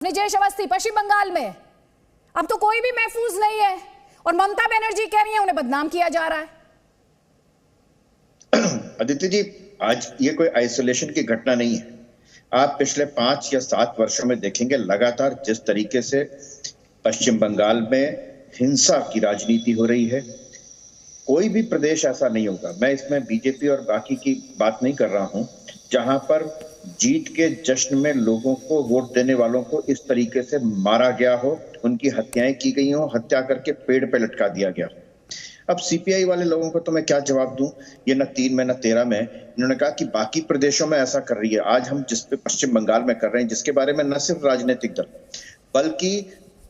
ब्रिजेश अवस्थी पश्चिम बंगाल में अब तो कोई भी महफूज नहीं है और ममता बनर्जी कह रही है उन्हें बदनाम किया जा रहा है। आदित्य जी, आज ये कोई आइसोलेशन की घटना नहीं है। आप पिछले 5 या 7 वर्षों में देखेंगे लगातार जिस तरीके से पश्चिम बंगाल में हिंसा की राजनीति हो रही है, कोई भी प्रदेश ऐसा नहीं होगा। मैं इसमें बीजेपी और बाकी की बात नहीं कर रहा हूं, जहां पर जीत के जश्न में लोगों को, वोट देने वालों को इस तरीके से मारा गया हो, उनकी हत्याएं की गई हो, हत्या करके पेड़ पे लटका दिया गया। अब सीपीआई वाले लोगों को तो मैं क्या जवाब दूं? ये न 3 में न 13 में इन्होंने कहा कि बाकी प्रदेशों में ऐसा कर रही है। आज हम जिस पे पश्चिम बंगाल में कर रहे हैं, जिसके बारे में न सिर्फ राजनीतिक दल बल्कि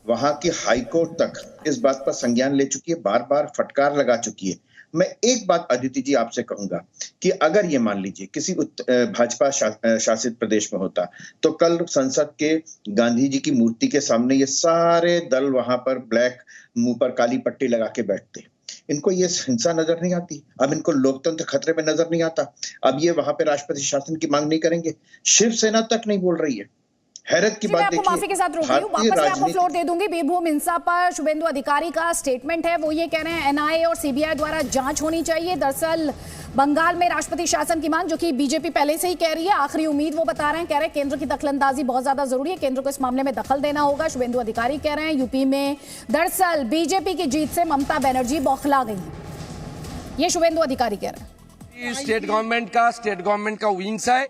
वहां की हाईकोर्ट तक इस बात पर संज्ञान ले चुकी है, बार बार फटकार लगा चुकी है। मैं एक बात अदिति जी आपसे कहूंगा कि अगर ये मान लीजिए किसी भाजपा शासित प्रदेश में होता तो कल संसद के गांधी जी की मूर्ति के सामने ये सारे दल वहां पर ब्लैक मुंह पर काली पट्टी लगा के बैठते। इनको ये हिंसा नजर नहीं आती, अब इनको लोकतंत्र खतरे में नजर नहीं आता। अब ये वहां पे राष्ट्रपति शासन की मांग नहीं करेंगे, शिवसेना तक नहीं बोल रही है। हैरत की बात देखिए। माफी के साथ रोक रही हूं, वापस से आपको फ्लोर दे दूंगी। बीरभूम हिंसा पर शुभेंदु अधिकारी का स्टेटमेंट है, वो ये कह रहे हैं एनआईए और सीबीआई द्वारा जांच होनी चाहिए। दरअसल बंगाल में राष्ट्रपति शासन की मांग, जो कि बीजेपी पहले से ही कह रही है, आखिरी उम्मीद वो बता रहे हैं। कह रहे हैं केंद्र की दखलंदाजी बहुत ज्यादा जरूरी है, केंद्र को इस मामले में दखल देना होगा। शुभेंदु अधिकारी कह रहे हैं यूपी में दरअसल बीजेपी की जीत से ममता बनर्जी बौखला गई, ये शुभेंदु अधिकारी कह रहे हैं। स्टेट गवर्नमेंट का विंग्स है।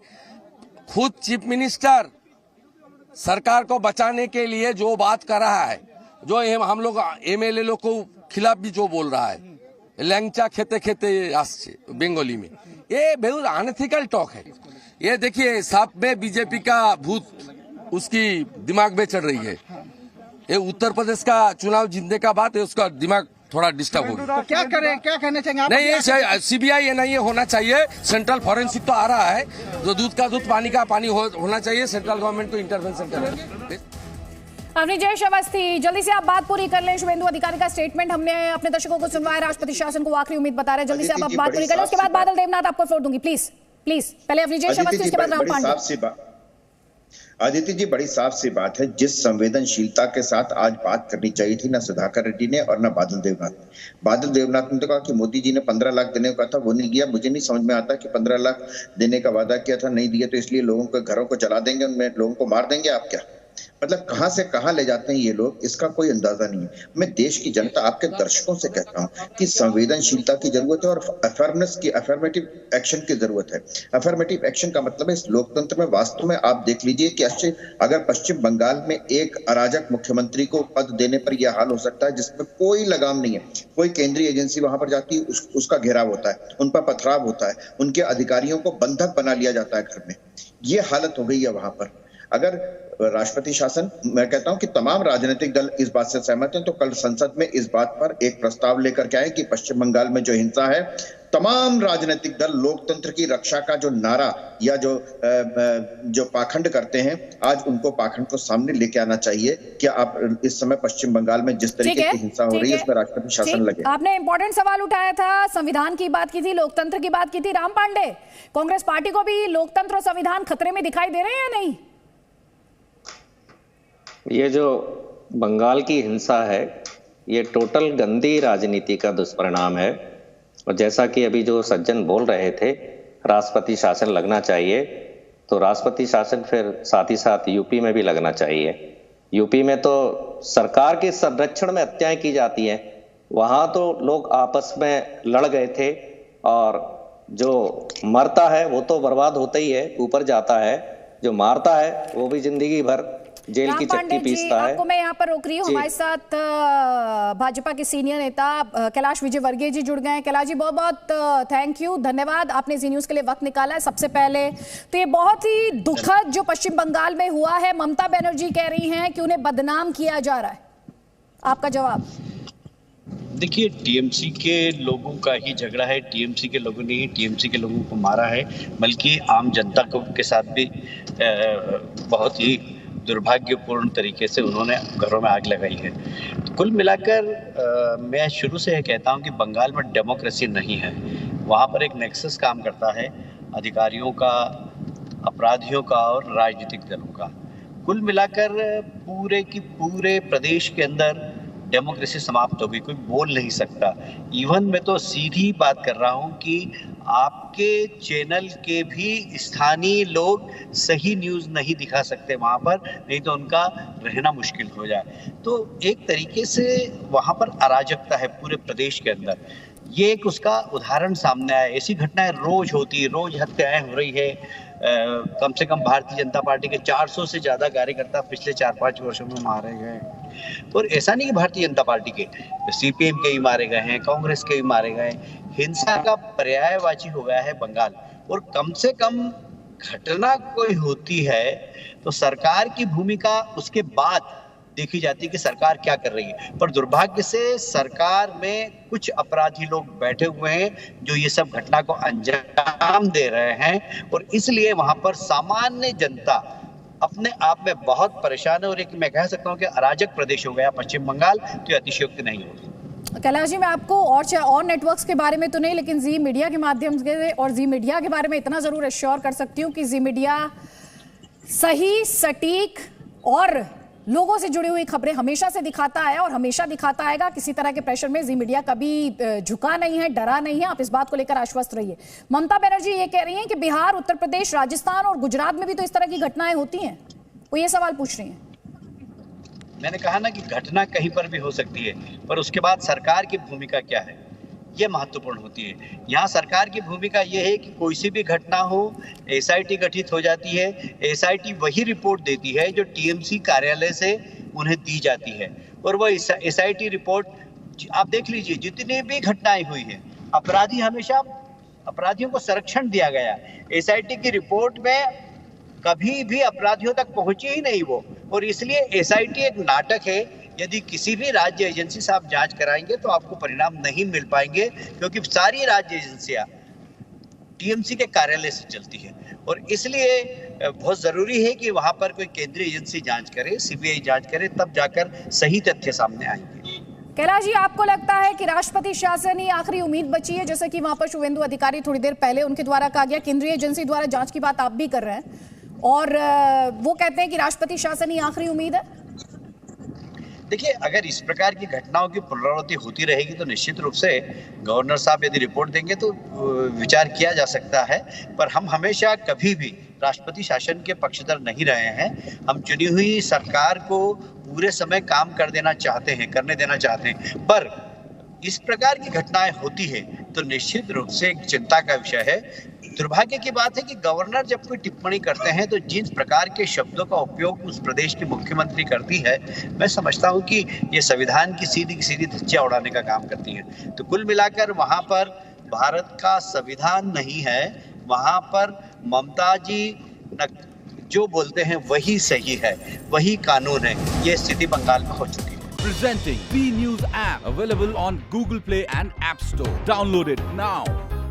खुद चीफ मिनिस्टर सरकार को बचाने के लिए जो बात कर रहा है, जो हम लोग एमएलए लोग को खिलाफ भी जो बोल रहा है, लैंगचा खेते खेते बंगाली में, ये बहुत अनएथिकल टॉक है। ये देखिए सब में बीजेपी का भूत उसकी दिमाग में चढ़ रही है। ये उत्तर प्रदेश का चुनाव जीतने का बात है, उसका दिमाग थोड़ा डिस्टर्ब हो गया। तो क्या करें, क्या कहना चाहिए आप? नहीं, ये सीबीआई एनआईए होना चाहिए। सेंट्रल फॉरेंसिक तो आ रहा है, जो दूध का दूध पानी का पानी होना चाहिए। सेंट्रल गवर्नमेंट को इंटरवेंशन करना। ब्रिजेश अवस्थी, जल्दी से आप बात पूरी कर लें। शुभेंदु अधिकारी का स्टेटमेंट हमने अपने दर्शकों को सुनवाया, राष्ट्रपति शासन को आखिरी उम्मीद बता रहे हैं। जल्दी से आप बात पूरी कर लें, उसके बाद बादल देवनाथ आपको फ्लोर दूंगी। प्लीज प्लीज, पहले ब्रिजेश अवस्थी, उसके बाद राम पांडे। आदित्य जी, बड़ी साफ सी बात है, जिस संवेदनशीलता के साथ आज बात करनी चाहिए थी ना सुधाकर रेड्डी ने और ना बादल देवनाथ ने तो कहा कि मोदी जी ने 15 लाख देने को कहा था, वो नहीं दिया। मुझे नहीं समझ में आता कि 15 लाख देने का वादा किया था, नहीं दिया तो इसलिए लोगों के घरों को जला देंगे, उनमें लोगों को मार देंगे। आप क्या मतलब कहां से कहां ले जाते हैं ये लोग, इसका कोई अंदाजा नहीं है। मैं देश की जनता, आपके दर्शकों से कहता हूं कि संवेदनशीलता की जरूरत है और अफर्मेटिव एक्शन की जरूरत है। अफर्मेटिव एक्शन का मतलब है इस लोकतंत्र में वास्तव में आप देख लीजिए कि अगर पश्चिम बंगाल में एक अराजक मुख्यमंत्री को पद देने पर यह हाल हो सकता है जिसमें कोई लगाम नहीं है, कोई केंद्रीय एजेंसी वहां पर जाती है, उसका घेराव होता है, उन पर पथराव होता है, उनके अधिकारियों को बंधक बना लिया जाता है घर में। ये हालत हो गई है वहां पर। अगर राष्ट्रपति शासन, मैं कहता हूं कि तमाम राजनीतिक दल इस बात से सहमत हैं, तो कल संसद में इस बात पर एक प्रस्ताव लेकर के आए कि पश्चिम बंगाल में जो हिंसा है, तमाम राजनीतिक दल लोकतंत्र की रक्षा का जो नारा या जो पाखंड करते हैं, आज उनको पाखंड को सामने लेके आना चाहिए कि आप इस समय पश्चिम बंगाल में जिस तरीके की हिंसा हो रही है उसमें राष्ट्रपति शासन लगे। आपने इंपॉर्टेंट सवाल उठाया था, संविधान की बात की थी, लोकतंत्र की बात की थी। राम पांडे, कांग्रेस पार्टी को भी लोकतंत्र और संविधान खतरे में दिखाई दे रहे हैं या नहीं? ये जो बंगाल की हिंसा है, ये टोटल गंदी राजनीति का दुष्परिणाम है। और जैसा कि अभी जो सज्जन बोल रहे थे, राष्ट्रपति शासन लगना चाहिए, तो राष्ट्रपति शासन फिर साथ ही साथ यूपी में भी लगना चाहिए। यूपी में तो सरकार के संरक्षण में हत्याएं की जाती हैं, वहां तो लोग आपस में लड़ गए थे और जो मरता है वो तो बर्बाद होता ही है, ऊपर जाता है, जो मारता है वो भी जिंदगी भर जेल की चक्की पीसता है। आपको मैं यहाँ पर रोक रही हूँ, हमारे साथ भाजपा के सीनियर नेता कैलाश विजयवर्गीय जी जुड़ गए हैं। कैलाश जी, बहुत बहुत थैंक यू, धन्यवाद, आपने जी न्यूज के लिए वक्त निकाला है। सबसे पहले तो ये बहुत ही दुखद जो पश्चिम बंगाल में हुआ है, ममता बनर्जी कह रही हैं कि उन्हें बदनाम किया जा रहा है, आपका जवाब? देखिए, टीएमसी के लोगों का ही झगड़ा है। टीएमसी के लोगों ने ही टीएमसी के लोगों को मारा है, बल्कि आम जनता के साथ भी बहुत ही दुर्भाग्यपूर्ण तरीके से उन्होंने घरों में आग लगाई है। तो कुल मिलाकर मैं शुरू से यह कहता हूं कि बंगाल में डेमोक्रेसी नहीं है। वहां पर एक नेक्सस काम करता है, अधिकारियों का, अपराधियों का और राजनीतिक दलों का। कुल मिलाकर पूरे की पूरे प्रदेश के अंदर डेमोक्रेसी समाप्त हो गई, कोई बोल नहीं सकता। इवन मैं तो सीधी बात कर रहा हूं कि आपके चैनल के भी स्थानीय लोग सही न्यूज़ नहीं दिखा सकते वहां पर, नहीं तो उनका रहना मुश्किल हो जाए। तो एक तरीके से वहां पर अराजकता है पूरे प्रदेश के अंदर। ये एक उसका उदाहरण सामने आया। ऐसी घटनाएं रोज होती है, रोज हत्याएं हो रही है। कम से कम भारतीय जनता पार्टी के 400 से ज्यादा कार्यकर्ता पिछले 4-5 वर्षों में मारे गए। और ऐसा नहीं कि भारतीय जनता पार्टी के, सीपीएम के भी मारे गए हैं, कांग्रेस के भी मारे गए। हिंसा का पर्यायवाची हो गया है बंगाल। और कम से कम घटना कोई होती है तो सरकार की भूमिका उसके बाद देखी जाती है कि सरकार क्या कर रही है। पर दुर्भाग्य से सरकार में कुछ अपराधी लोग बैठे हुए हैं जो ये सब घटना को अंजाम दे रहे हैं, और इसलिए वहां पर सामान्य जनता अपने आप में बहुत परेशान है। और एक मैं कह सकता हूं कि अराजक प्रदेश हो गया पश्चिम बंगाल, तो अतिशयोक्ति नहीं होगी। कैलाश जी, मैं आपको और नेटवर्क्स के बारे में तो नहीं, लेकिन जी मीडिया के माध्यम से और जी मीडिया के बारे में इतना जरूर एश्योर कर सकती हूँ कि जी मीडिया सही, सटीक और लोगों से जुड़ी हुई खबरें हमेशा से दिखाता है और हमेशा दिखाता आएगा। किसी तरह के प्रेशर में जी मीडिया कभी झुका नहीं है, डरा नहीं है। आप इस बात को लेकर आश्वस्त रहिए। ममता बनर्जी ये कह रही हैं कि बिहार, उत्तर प्रदेश, राजस्थान और गुजरात में भी तो इस तरह की घटनाएं होती हैं। वो ये सवाल पूछ रही हैं। मैंने कहा ना कि घटना कहीं पर भी हो सकती है, पर उसके बाद सरकार की भूमिका क्या है ये महत्वपूर्ण होती है। यहाँ सरकार की भूमिका ये है कि कोई सी भी घटना हो, एसआईटी गठित हो जाती है। एसआईटी वही रिपोर्ट देती है जो टीएमसी कार्यालय से उन्हें दी जाती है, और वह एसआईटी रिपोर्ट आप देख लीजिए, जितनी भी घटनाएं हुई है, अपराधियों को संरक्षण दिया गया। एसआईटी की रिपोर्ट में कभी भी अपराधियों तक पहुंची ही नहीं वो, और इसलिए एसआईटी एक नाटक है। यदि किसी भी राज्य एजेंसी से आप जांच कराएंगे तो आपको परिणाम नहीं मिल पाएंगे, क्योंकि सारी राज्य एजेंसियां टीएमसी के कार्यालय से चलती है। और इसलिए बहुत जरूरी है कि वहां पर कोई केंद्रीय एजेंसी जांच करे, सीबीआई जांच करे, तब जाकर सही तथ्य सामने आएंगे। कैलाश जी, आपको लगता है कि राष्ट्रपति शासन ही आखिरी उम्मीद बची है? जैसे कि वहां पर शुभेंदु अधिकारी थोड़ी देर पहले उनके द्वारा कहा गया, केंद्रीय एजेंसी द्वारा जांच की बात आप भी कर रहे हैं, और वो कहते हैं कि राष्ट्रपति शासन ही आखिरी उम्मीद है। देखिए, अगर इस प्रकार की घटनाओं की पुनरावृत्ति होती रहेगी तो निश्चित रूप से गवर्नर साहब यदि रिपोर्ट देंगे तो विचार किया जा सकता है। पर हम हमेशा कभी भी राष्ट्रपति शासन के पक्षधर नहीं रहे हैं। हम चुनी हुई सरकार को पूरे समय काम करने देना चाहते हैं। पर इस प्रकार की घटनाएं होती है तो निश्चित रूप से एक चिंता का विषय है। दुर्भाग्य की बात है कि गवर्नर जब कोई टिप्पणी करते हैं तो जिन प्रकार के शब्दों का उपयोग उस प्रदेश की मुख्यमंत्री करती है, मैं समझता हूं कि ये संविधान की सीधी धज्जियां उड़ाने का काम करती है। तो कुल मिलाकर वहां पर भारत का संविधान नहीं है, वहां पर ममता जी जो बोलते हैं वही सही है, वही कानून है। ये स्थिति बंगाल में हो चुकी है। Presenting B News app, available on Google Play and App Store. Download it now.